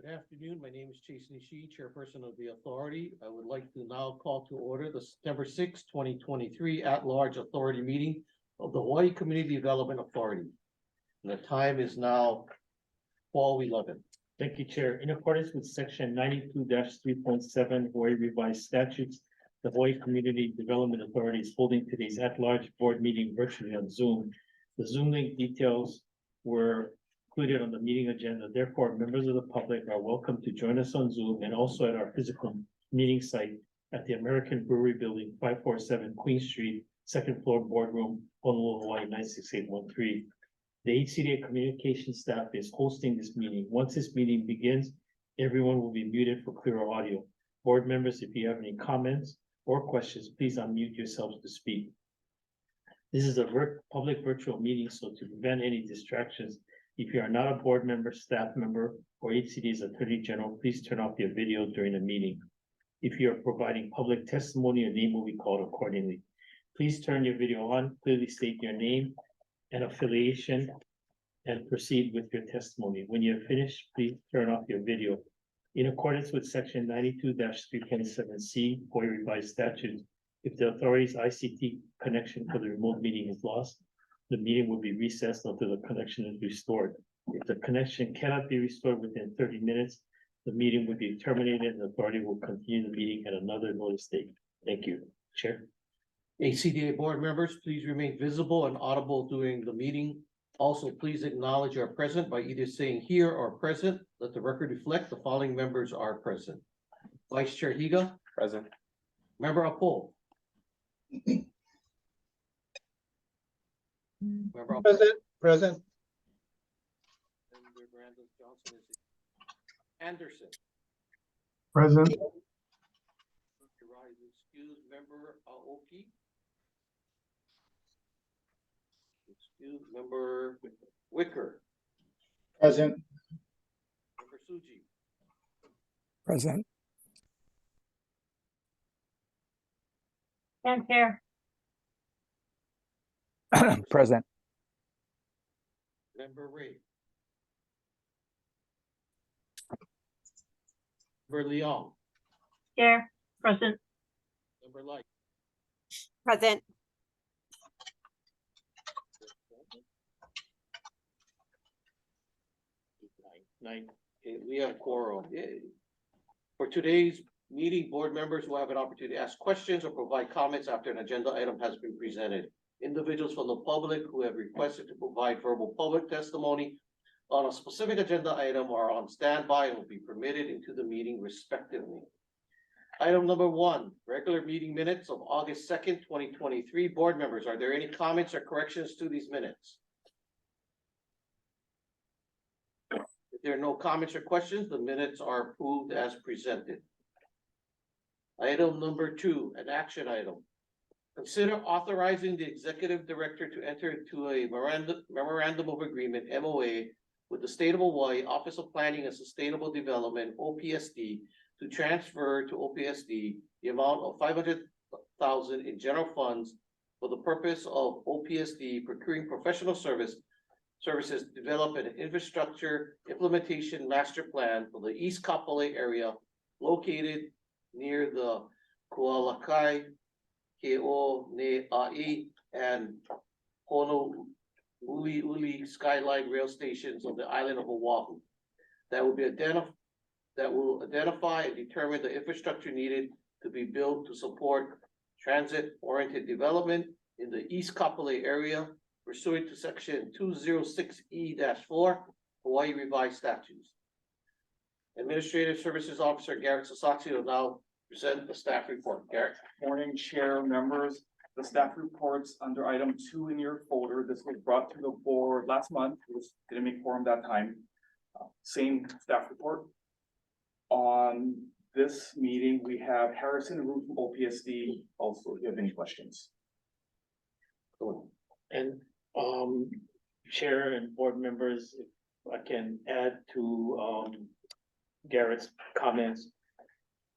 Good afternoon. My name is Chase Nishi, Chairperson of the Authority. I would like to now call to order the September 6, 2023 at-large authority meeting of the Hawaii Community Development Authority. And the time is now 12:11. Thank you, Chair. In accordance with section 92-3.7 Hawaii Revised Statutes, the Hawaii Community Development Authority is holding today's at-large board meeting virtually on Zoom. The Zoom link details were included on the meeting agenda. Therefore, members of the public are welcome to join us on Zoom and also at our physical meeting site at the American Brewery Building, 547 Queen Street, second floor boardroom, Honolulu, Hawaii, 96813. The HCDA communication staff is hosting this meeting. Once this meeting begins, everyone will be muted for clearer audio. Board members, if you have any comments or questions, please unmute yourselves to speak. This is a public virtual meeting, so to prevent any distractions, if you are not a board member, staff member, or HCDA's Attorney General, please turn off your video during the meeting. If you are providing public testimony, your name will be called accordingly. Please turn your video on, clearly state your name and affiliation, and proceed with your testimony. When you're finished, please turn off your video. In accordance with section 92-3.7C Hawaii Revised Statutes, if the authority's ICT connection for the remote meeting is lost, the meeting will be recessed until the connection is restored. If the connection cannot be restored within 30 minutes, the meeting will be terminated and the authority will continue the meeting at another notice date. Thank you, Chair. HCDA board members, please remain visible and audible during the meeting. Also, please acknowledge you are present by either saying here or present. Let the record reflect the following members are present. Vice Chair Higa. Present. Member Apo. Member Apo. Present. Member Brandon Johnson is Anderson. Present. Excuse member Aoki. Excuse member Wicker. Present. Member Suji. Present. Stand here. Present. Member Ray. Member Leong. Here. Present. Member Light. Present. Nine. Okay, we have quorum. For today's meeting, board members will have an opportunity to ask questions or provide comments after an agenda item has been presented. Individuals from the public who have requested to provide verbal public testimony on a specific agenda item are on standby and will be permitted into the meeting respectively. Item number 1, regular meeting minutes of August 2nd, 2023. Board members, are there any comments or corrections to these minutes? If there are no comments or questions, the minutes are approved as presented. Item number 2, an action item. Consider authorizing the executive director to enter into a memorandum of agreement, MOA, with the State of Hawaii Office of Planning and Sustainable Development, OPSD, to transfer to OPSD the amount of $500,000 in general funds for the purpose of OPSD procuring professional services to develop an infrastructure implementation master plan for the East Kapolei area located near the Kualakai, Ke'one'ai, and Honolulu Skyline rail stations of the island of Oahu. That will identify and determine the infrastructure needed to be built to support transit-oriented development in the East Kapolei area pursuant to section 206E-4 Hawaii Revised Statutes. Administrative Services Officer Garrett Sasaki will now present the staff report. Garrett. Morning, Chair, members. The staff reports under item 2 in your folder. This was brought to the board last month. It didn't make quorum that time. Same staff report. On this meeting, we have Harrison Root from OPSD. Also, if you have any questions. And Chair and board members, if I can add to Garrett's comments.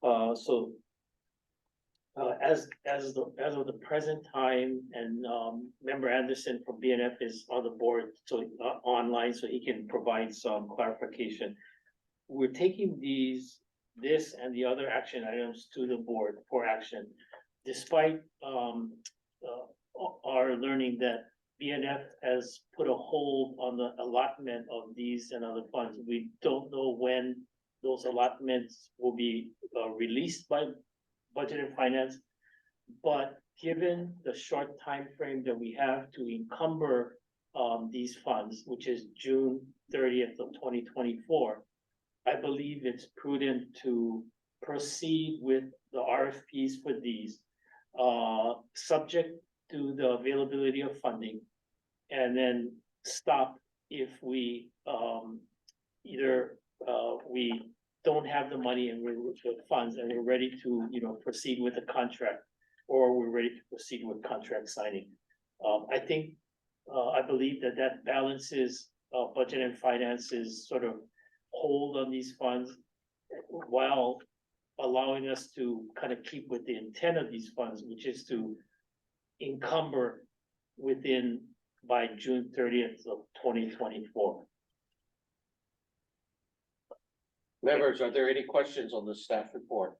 As of the present time, and Member Anderson from BNF is on the board, so online, so he can provide some clarification. we're taking this and the other action items to the board for action. Despite, our learning that BNF has put a hold on the allotment of these and other funds. We don't know when those allotments will be, released by Budget and Finance. But given the short time frame that we have to encumber, these funds, which is June 30th of 2024, I believe it's prudent to proceed with the RFPs for these, subject to the availability of funding, and then stop if we, either, we don't have the money and we're with the funds and we're ready to, proceed with the contract, or we're ready to proceed with contract signing. I believe that balances, Budget and Finance's sort of hold on these funds, while allowing us to kind of keep with the intent of these funds, which is to encumber by June 30th of 2024. Members, are there any questions on the staff report?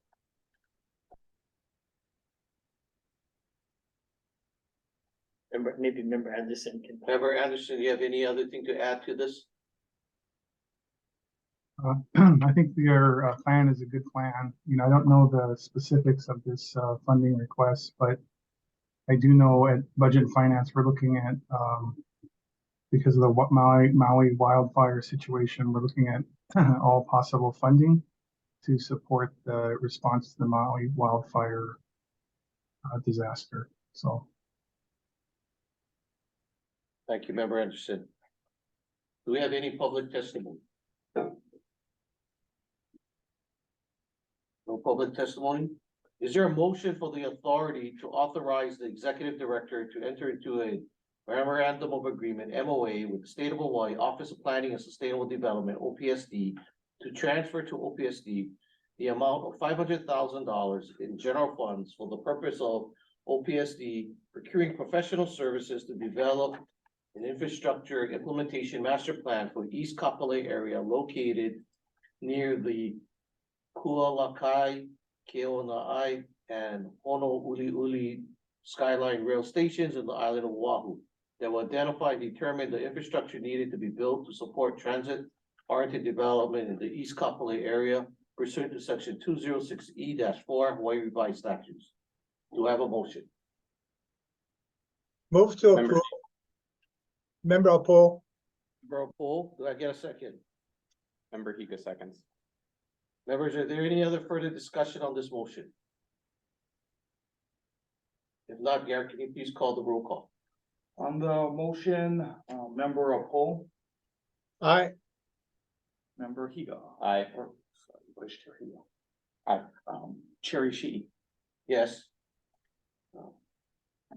Maybe Member Anderson can. Member Anderson, do you have any other thing to add to this? I think your plan is a good plan. I don't know the specifics of this funding request, but I do know at Budget and Finance, we're looking at, because of the Maui wildfire situation, we're looking at all possible funding to support the response to the Maui wildfire disaster. So. Thank you, Member Anderson. Do we have any public testimony? No public testimony? Is there a motion for the authority to authorize the executive director to enter into a memorandum of agreement, MOA, with the State of Hawaii Office of Planning and Sustainable Development, OPSD, to transfer to OPSD the amount of $500,000 in general funds for the purpose of OPSD procuring professional services to develop an infrastructure implementation master plan for East Kapolei area located near the Kualakai, Keona'ai, and Honouliuli Skyline rail stations in the island of Oahu that will identify and determine the infrastructure needed to be built to support transit-oriented development in the East Kapolei area pursuant to section 206E-4 Hawaii Revised Statutes. Do I have a motion? Move to approve. Member Alpo. Member Paul, do I get a second? Member Higa seconds. Members, are there any other further discussion on this motion? If not, Garrett, can you please call the roll call? On the motion, Member Apol, Aye. Member Higa. Aye. Or, sorry, Vice Chair Higa. Aye. Chair Ishii. Yes.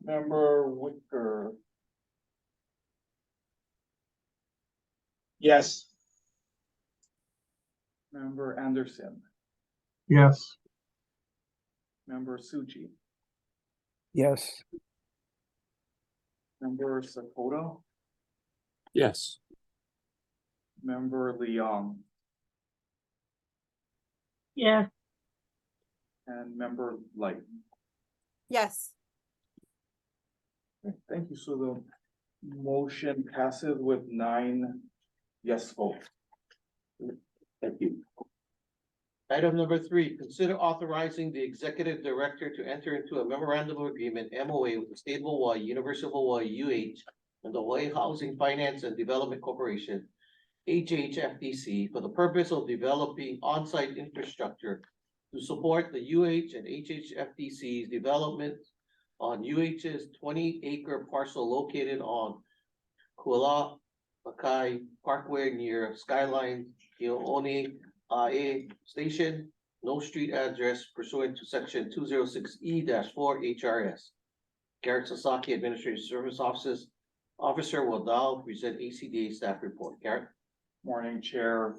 Member Wicker. Yes. Member Anderson. Yes. Member Suji. Yes. Member Sakota. Yes. Member Leong. yes, And Member Light. Yes. Thank you. So the motion passes with 9 yes votes. Thank you. Item number 3, consider authorizing the executive director to enter into a memorandum of agreement, MOA, with the State of Hawaii, University of Hawaii, UH, and the Hawaii Housing Finance and Development Corporation, HHFDC, for the purpose of developing on-site infrastructure to support the UH and HHFDC's development on UH's 20-acre parcel located on Kualakai Parkway near Skyline, Keona'ai Station, no street address pursuant to section 206E-4 HRS. Garrett Sasaki, Administrative Service Officer, will now present HCDA staff report. Garrett? Morning, Chair,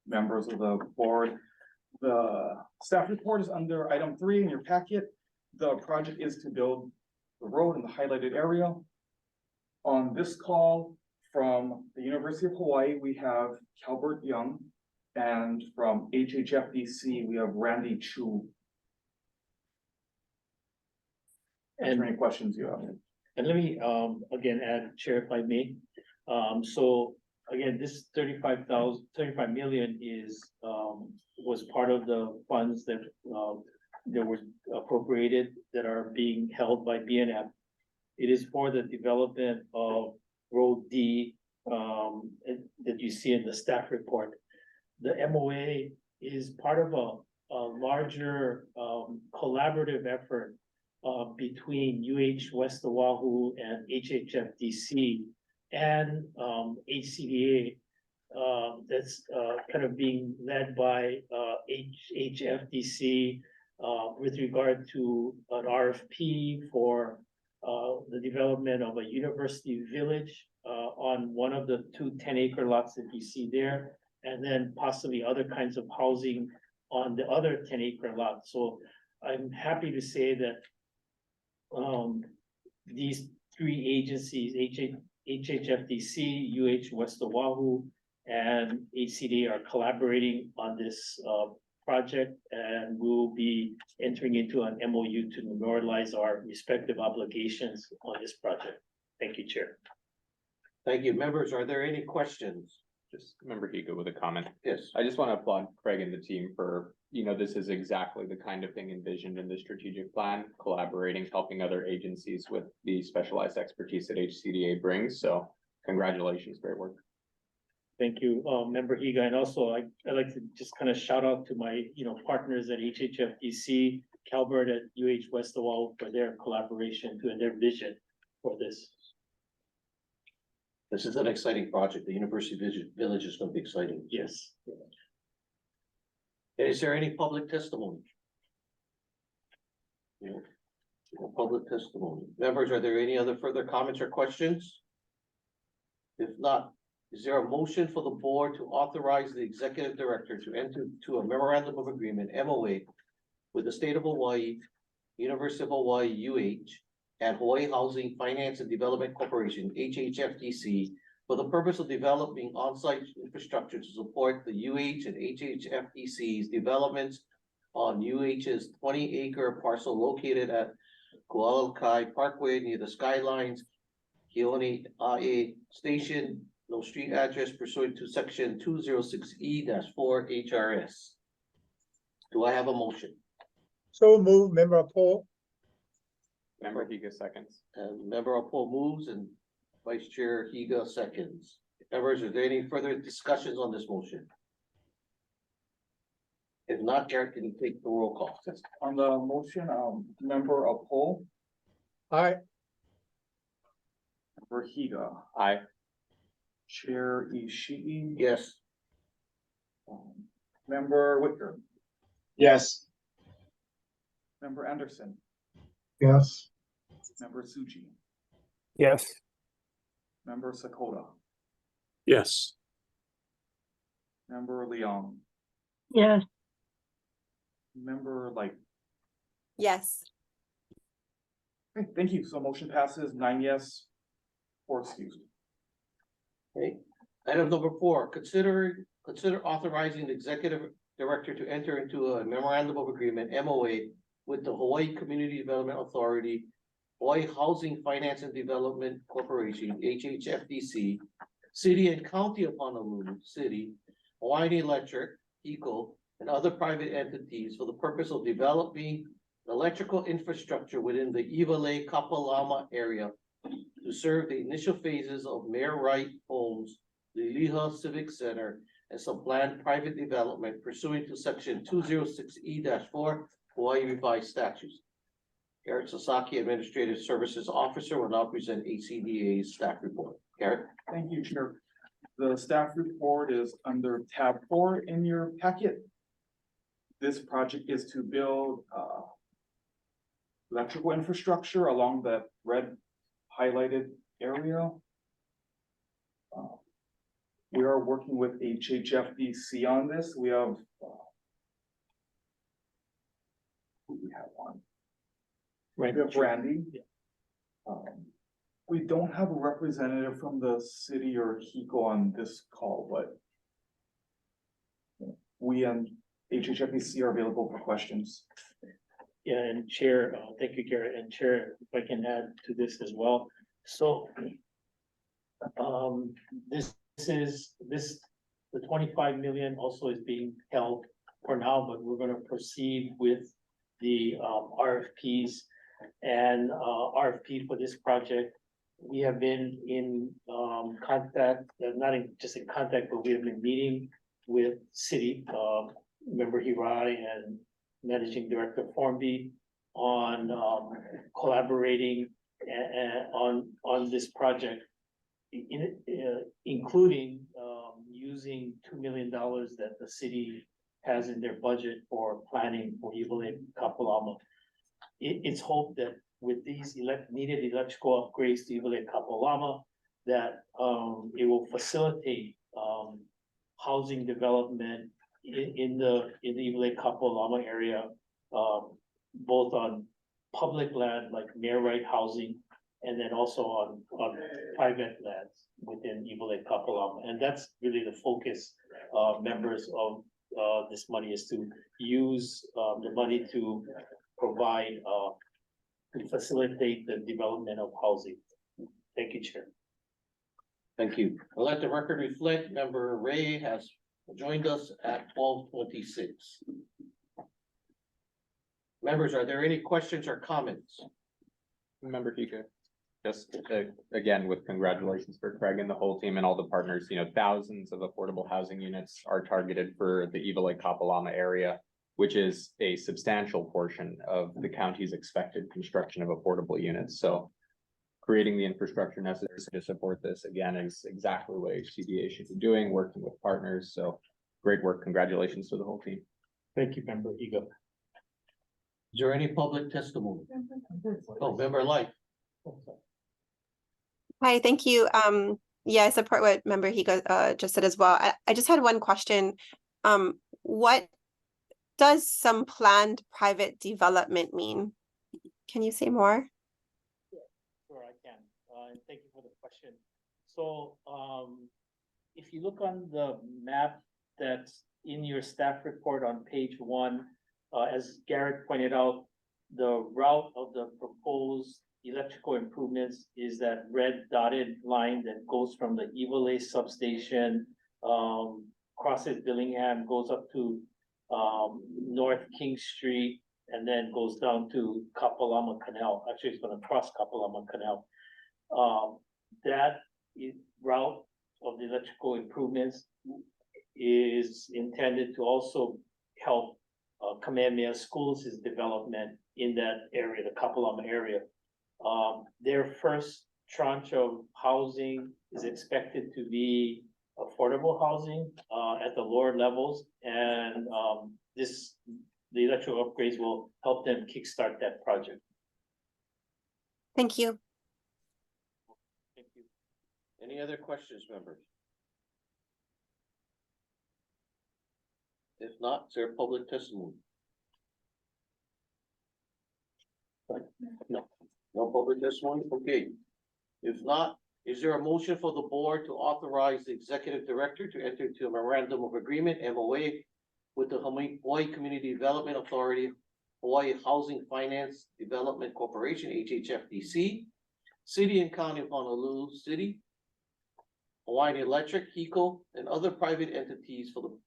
members of the board. The staff report is under item 3 in your packet. The project is to build the road in the highlighted area. On this call from the University of Hawaii, we have Calbert Young And from HHFDC, we have Randy Chu. Answer any questions you have. And let me, again, add, Chair, if I may. So again, this 35 million is, was part of the funds that, that were appropriated that are being held by BNF. It is for the development of Road D, that you see in the staff report. The MOA is part of a larger, collaborative effort between West Oahu and HHFDC and HCDA, that's kind of being led by HHFDC with regard to an RFP for the development of a university village on one of the 2 10-acre lots that you see there, and then possibly other kinds of housing on the other 10-acre lot. So I'm happy to say that these 3 agencies, HHFDC, West Oahu, and HCD are collaborating on this project, and we'll be entering into an MOU to memorialize our respective obligations on this project. Thank you, Chair. Thank you. Members, are there any questions? Just Member Higa with a comment. Yes. I just want to applaud Craig and the team for, this is exactly the kind of thing envisioned in the strategic plan, collaborating, helping other agencies with the specialized expertise that HCDA brings. So congratulations, great work. Thank you, Member Higa, and also I'd like to just kind of shout out to my, partners at HHFDC, Calvert at West Oahu for their collaboration and their vision for this. This is an exciting project. The University Village is going to be exciting. Yes. Is there any public testimony? No. No public testimony. Members, are there any other further comments or questions? If not, is there a motion for the board to authorize the executive director to enter into a memorandum of agreement, MOA, with the state of Hawaii, University of Hawaii, and Hawaii Housing Finance and Development Corporation, HHFDC, for the purpose of developing on-site infrastructure to support the and HHFDC's developments on UH's 20-acre parcel located at Kualakai Parkway near the Skylines, Keone Ae Station, no street address pursuant to section 206E-4 HRS. Do I have a motion? So move, Member Paul. Member Higa seconds. And Member Paul moves and Vice Chair Higa seconds. Members, are there any further discussions on this motion? If not, Jared, can you take the roll call? On the motion, Member Paul, Aye. Member Higa, Aye. Chair Ishii. Yes. Member Whitker, Yes. Member Anderson, Yes. Member Suji, Yes. Member Sakota, Yes. Member Leong, yes, Member Light. Yes. Okay, thank you. So motion passes 9 yes, 4 excused. Okay. Item number 4, consider authorizing the executive director to enter into a memorandum of agreement, MOA, with the Hawaii Community Development Authority, Hawaii Housing Finance and Development Corporation, HHFDC, City and County of Honolulu City, Hawaii Electric, HECO, and other private entities for the purpose of developing electrical infrastructure within the Iwalei Kapalama area to serve the initial phases of Mayor Wright Homes, the Liha Civic Center, and some planned private development pursuant to section 206E-4 Hawaii Revised Statutes. Garrett Sasaki, Administrative Services Officer, will now present HCDA's staff report. Garrett? Thank you, Chair. The staff report is under tab 4 in your packet. This project is to build electrical infrastructure along the red highlighted area. We are working with HHFDC on this. We have who we have on? Right. We have Randy. We don't have a representative from the city or HECO on this call, but we and HHFBC are available for questions. Yeah, and Chair, thank you, Garrett, and Chair, if I can add to this as well. So the 25 million also is being held for now, but we're gonna proceed with the RFPs and RFP for this project. We have been in contact, just in contact, but we have been meeting with city, member Hirai and Managing Director Formby on collaborating on this project. Including using $2 million that the city has in their budget for planning for Evile Kapalama. It's hoped that with these needed electrical upgrades to Evile Kapalama, that it will facilitate housing development in the Evile Kapalama area, both on public land like mayor right housing, and then also on private lands within Evile Kapalama. And that's really the focus, members of this money, is to use the money to provide, to facilitate the development of housing. Thank you, Chair. Thank you. I'll let the record reflect, member Ray has joined us at 12:26. Members, are there any questions or comments? Member Higa, just again, with congratulations for Craig and the whole team and all the partners, thousands of affordable housing units are targeted for the Evile Kapalama area, which is a substantial portion of the county's expected construction of affordable units. So creating the infrastructure necessary to support this, again, is exactly what HCDA should be doing, working with partners. So great work. Congratulations to the whole team. Thank you, Member Higa. Is there any public testimony? Oh, member Light. Hi, thank you. Yeah, I support what Member Higa just said as well. I just had one question. What does some planned private development mean? Can you say more? Sure, I can. And thank you for the question. So, if you look on the map that's in your staff report on page 1, as Garrett pointed out, the route of the proposed electrical improvements is that red dotted line that goes from the Evile substation, crosses Billingham, goes up to North King Street, and then goes down to Kapalama Canal. Actually, it's going to cross Kapalama Canal. That route of the electrical improvements is intended to also help Kamehameha Schools' development in that area, the Kapalama area. Their first tranche of housing is expected to be affordable housing at the lower levels, and the electrical upgrades will help them kickstart that project. Thank you. Thank you. Any other questions, members? If not, is there public testimony? No, no public testimony, okay. If not, is there a motion for the board to authorize the executive director to enter into a memorandum of agreement, MOA, with the Hawaii Community Development Authority, Hawaii Housing Finance Development Corporation, HHFDC, City and County of Honolulu City, Hawaiian Electric, HECO, and other private entities for the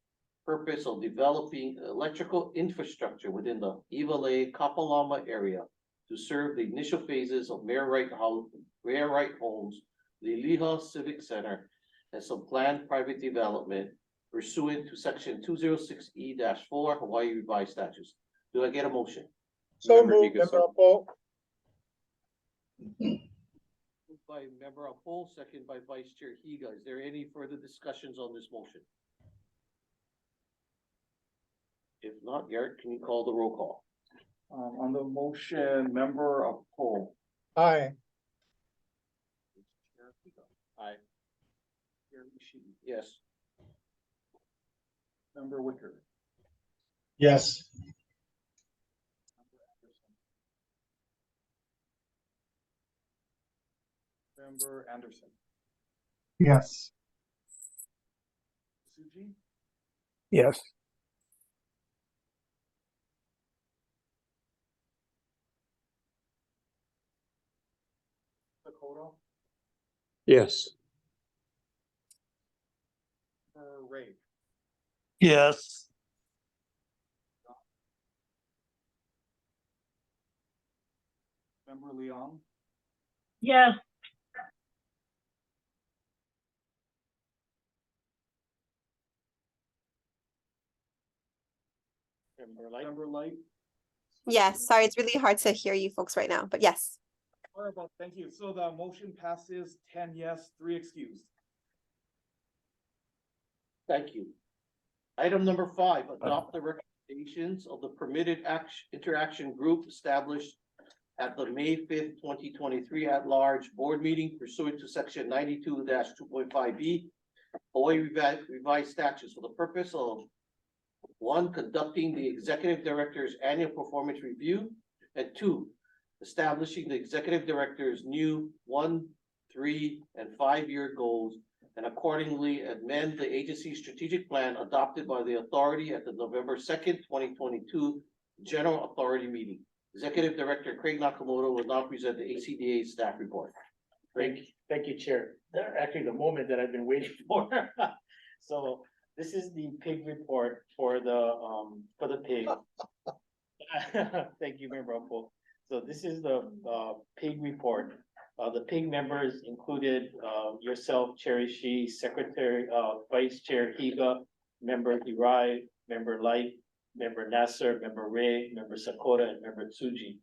purpose of developing electrical infrastructure within the Evile Kapalama area to serve the initial phases of Mayor Wright Homes, the Liha Civic Center, and some planned private development pursuant to section 206E-4 Hawaii Revised Statutes. Do I get a motion? So Member moved, Higa, Member sir. Paul. Moved by member Apol, second by Vice Chair Higa. Is there any further discussions on this motion? If not, Garrett, can you call the roll call? On the motion, member Apol. Aye. Chair Higa. Aye. Chair Ishii. Yes. Member Wicker. Yes. Member Anderson. Yes. Suji. Yes. Yes. Ray, Yes. Member Leong, yes, Member Light. Yes, sorry, it's really hard to hear you folks right now, but yes. Thank you. So the motion passes 10 yes, 3 excused. Thank you. Item number 5, adopt the recommendations of the permitted interaction group established at the May 5th, 2023 at-large board meeting pursuant to section 92-2.5B Hawaii revised statutes for the purpose of 1, conducting the executive director's annual performance review, and 2, establishing the executive director's new 1, 3, and 5-year goals, and accordingly amend the agency's strategic plan adopted by the authority at the November 2nd, 2022 General Authority meeting. Executive Director Craig Nakamoto will now present the ACDA staff report. Thank you, Chair. Actually, the moment that I've been waiting for. So this is the pig report for the pig. Thank you, Member Uppo. So this is the pig report. The pig members included yourself, Chair Ishii, Secretary, Vice Chair Higa, Member Hirai, Member Light, Member Nasser, Member Ray, Member Sakota, and Member Tsuji.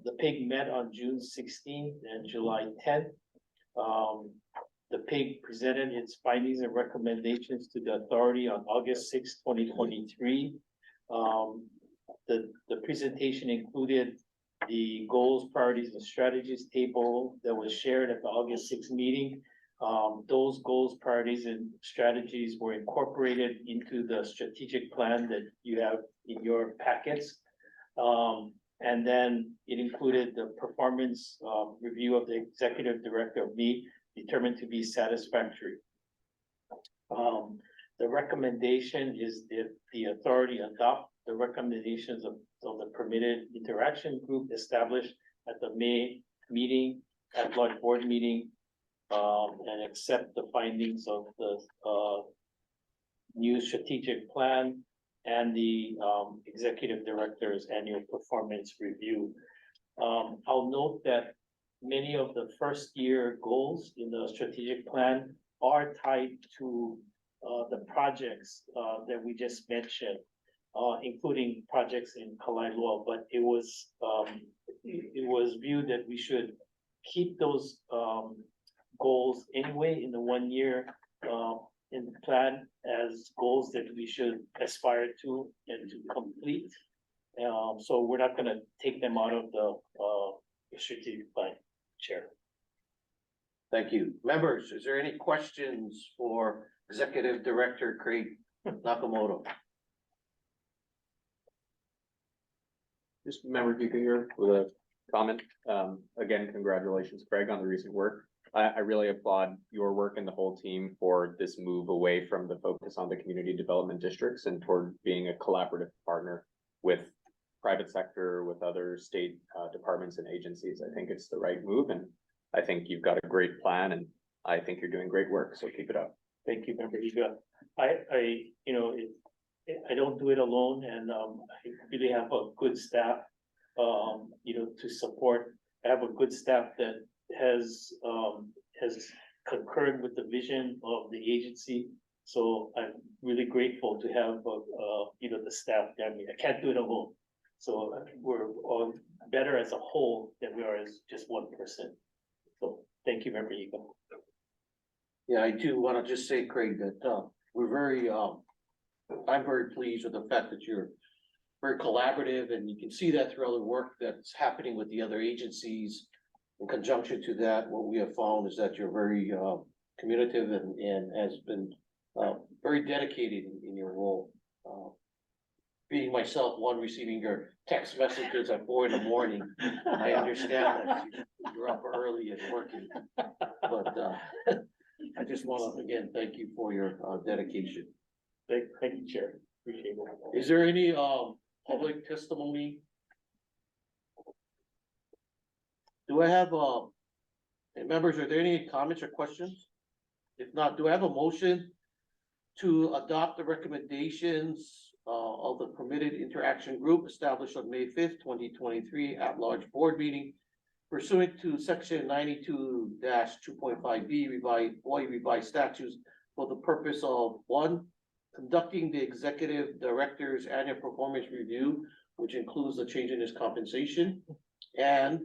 The pig met on June 16th and July 10th. The pig presented its findings and recommendations to the authority on August 6th, 2023. The presentation included the goals, priorities, and strategies table that was shared at the August 6th meeting. Those goals, priorities, and strategies were incorporated into the strategic plan that you have in your packets. And then it included the performance review of the executive director of me determined to be satisfactory. The recommendation is that the authority adopt the recommendations of the permitted interaction group established at the May meeting, at large board meeting, and accept the findings of the new strategic plan and the executive director's annual performance review. I'll note that many of the first year goals in the strategic plan are tied to the projects that we just mentioned, including projects in Kalailua, but it was viewed that we should keep those goals anyway in the 1 year in the plan as goals that we should aspire to and to complete. So we're not gonna take them out of the strategic plan, Chair. Thank you. Members, is there any questions for Executive Director Craig Nakamoto? Just Member Higa here with a comment. Again, congratulations, Craig, on the recent work. I really applaud your work and the whole team for this move away from the focus on the community development districts and toward being a collaborative partner with private sector, with other state departments and agencies. I think it's the right move, and I think you've got a great plan, and I think you're doing great work, so keep it up. Thank you, Member Higa. I don't do it alone, and I really have a good staff, to support. I have a good staff that has concurred with the vision of the agency. So I'm really grateful to have, the staff. I mean, I can't do it alone. So we're all better as a whole than we are as just one person. So thank you, Member Higa. Yeah, I do want to just say, Craig, that I'm very pleased with the fact that you're very collaborative, and you can see that through other work that's happening with the other agencies. In conjunction to that, what we have found is that you're very communicative and has been very dedicated in your role. Being myself one receiving your text messages at 4 a.m, I understand that you're up early and working. But I just want to again thank you for your dedication. Thank you, Chair. Appreciate it. Is there any public testimony? Do I have And members, are there any comments or questions? If not, do I have a motion to adopt the recommendations of the permitted interaction group established on May 5th, 2023 at-large board meeting pursuant to section 92-2.5B revised statutes for the purpose of: one, conducting the executive director's annual performance review, which includes the change in his compensation, and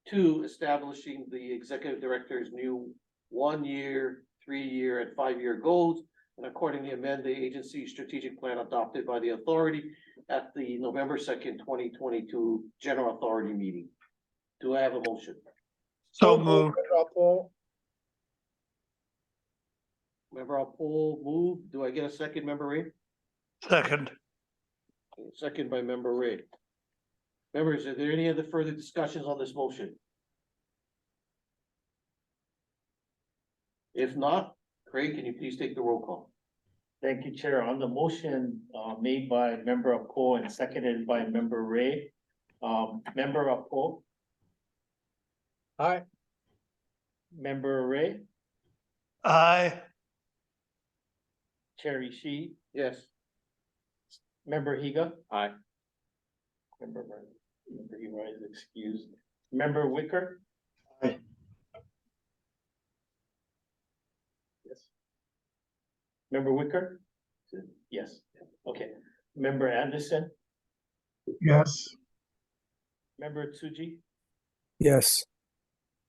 two, establishing the executive director's new 1 year, 3 year, and 5 year goals, and accordingly amend the agency's strategic plan adopted by the authority at the November 2nd, 2022 general authority meeting. Do I have a motion? So moved. Apple. Member Paul moved. Do I get a second, Member Ray? Second. Second by Member Ray. Members, are there any other further discussions on this motion? If not, Craig, can you please take the roll call? Thank you, Chair. On the motion made by Member Poe and seconded by Member Ray. Member Poe, Aye. Member Ray, Aye. Chair Ishii, Yes. Member Higa. Aye. Member Ira is excused. Member Wicker. Aye. Yes. Member Wicker? Yes, okay. Member Anderson, Yes. Member Tsuji, Yes.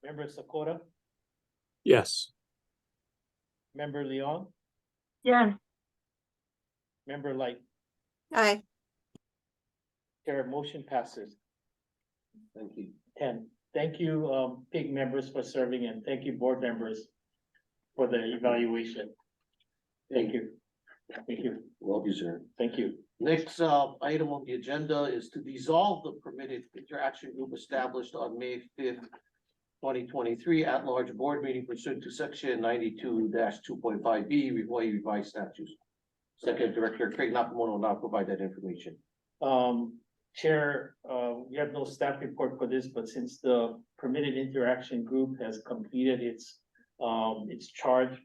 Member Sakota, Yes. Member Leon, yes, Member Light. Aye. Chair, motion passes. Thank you. 10. Thank you, PIG members for serving, and thank you, board members for the evaluation. Thank you. Thank you. Well deserved. Thank you. Next, item on the agenda is to dissolve the permitted interaction group established on May 5th, 2023 at-large board meeting pursuant to section 92-2.5B revised statutes. Second Director Craig Nakamoto will now provide that information. Chair, we have no staff report for this, but since the permitted interaction group has completed its charge,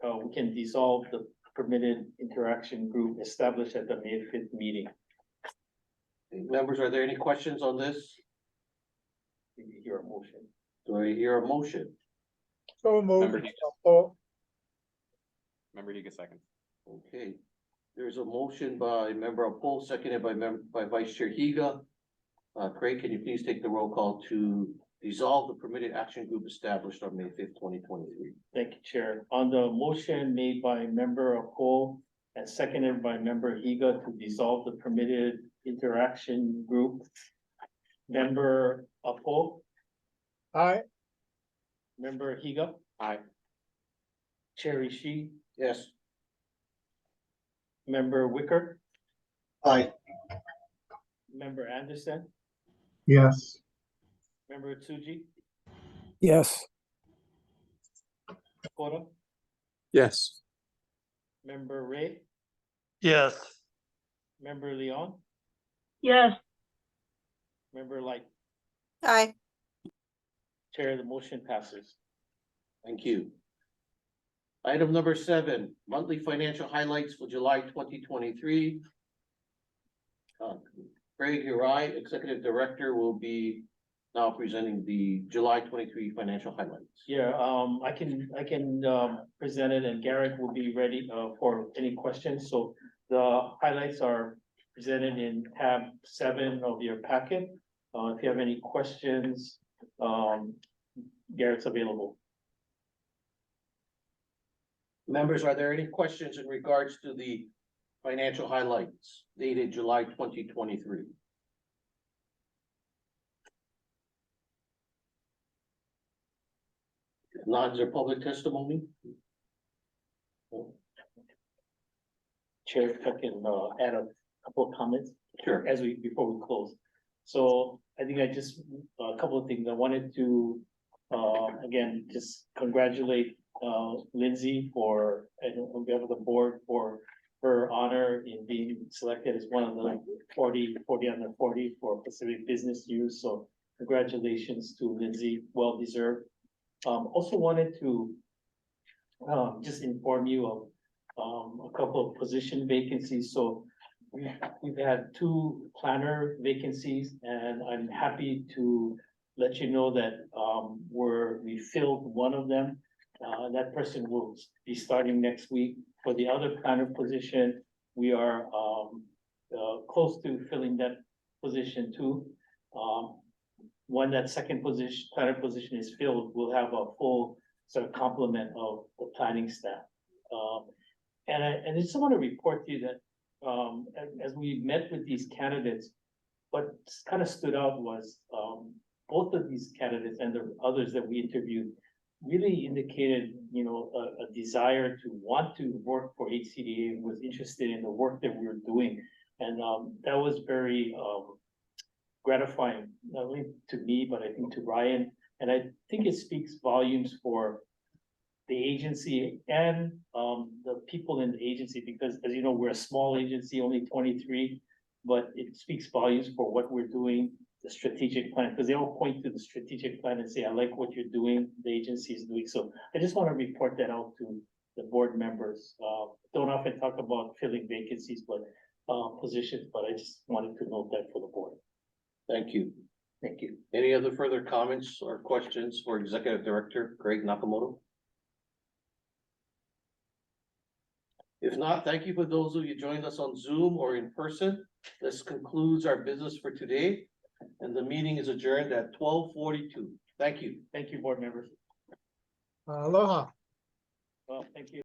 we can dissolve the permitted interaction group established at the May 5th meeting. Members, are there any questions on this? Do you hear a motion? Do I hear a motion? So Member moved. Higa. Apple. Member Higa second. Okay, there's a motion by Member Poe, seconded by Vice Chair Higa. Craig, can you please take the roll call to dissolve the permitted action group established on May 5th, 2023? Thank you, Chair. On the motion made by Member Poe and seconded by Member Higa to dissolve the permitted interaction group. Member Poe, Aye. Member Higa, Aye. Chair Ishii, Yes. Member Wicker, Aye. Member Anderson, Yes. Member Tsuji, Yes. Kota, Yes. Member Ray, Yes. Member Leon, yes, Member Light. Aye. Chair, the motion passes. Thank you. Item number 7, monthly financial highlights for July 2023. Craig Uri, Executive Director, will be now presenting the July 23 financial highlights. Yeah, I can present it, and Garrett will be ready for any questions. So the highlights are presented in tab 7 of your packet. If you have any questions, Garrett's available. Members, are there any questions in regards to the financial highlights dated July 2023? If not, is there public testimony? Chair, if I can add a couple of comments Sure. before we close. So I think a couple of things. I wanted to again, just congratulate Lindsay on behalf of the board for her honor in being selected as one of the 40 under 40 for Pacific Business News. So congratulations to Lindsay, well deserved. Also wanted to just inform you of a couple of position vacancies. So we've had 2 planner vacancies, and I'm happy to let you know that we filled one of them. That person will be starting next week. For the other planner position, we are close to filling that position too. When that second position, planner position is filled, we'll have a full sort of complement of the planning staff. And I just want to report to you that as we met with these candidates, what kind of stood out was both of these candidates and the others that we interviewed really indicated, a desire to want to work for HCDA, was interested in the work that we were doing. And that was very gratifying, not only to me, but I think to Ryan. And I think it speaks volumes for the agency and the people in the agency, because as you know, we're a small agency, only 23, but it speaks volumes for what we're doing, the strategic plan, because they all point to the strategic plan and say, I like what you're doing, the agency is doing. So I just want to report that out to the board members. Don't often talk about filling vacancies, but positions, but I just wanted to note that for the board. Thank you. Thank you. Any other further comments or questions for Executive Director Greg Nakamoto? If not, thank you for those of you joined us on Zoom or in person. This concludes our business for today, and the meeting is adjourned at 12:42. Thank you. Thank you, board members. Aloha. Well, thank you.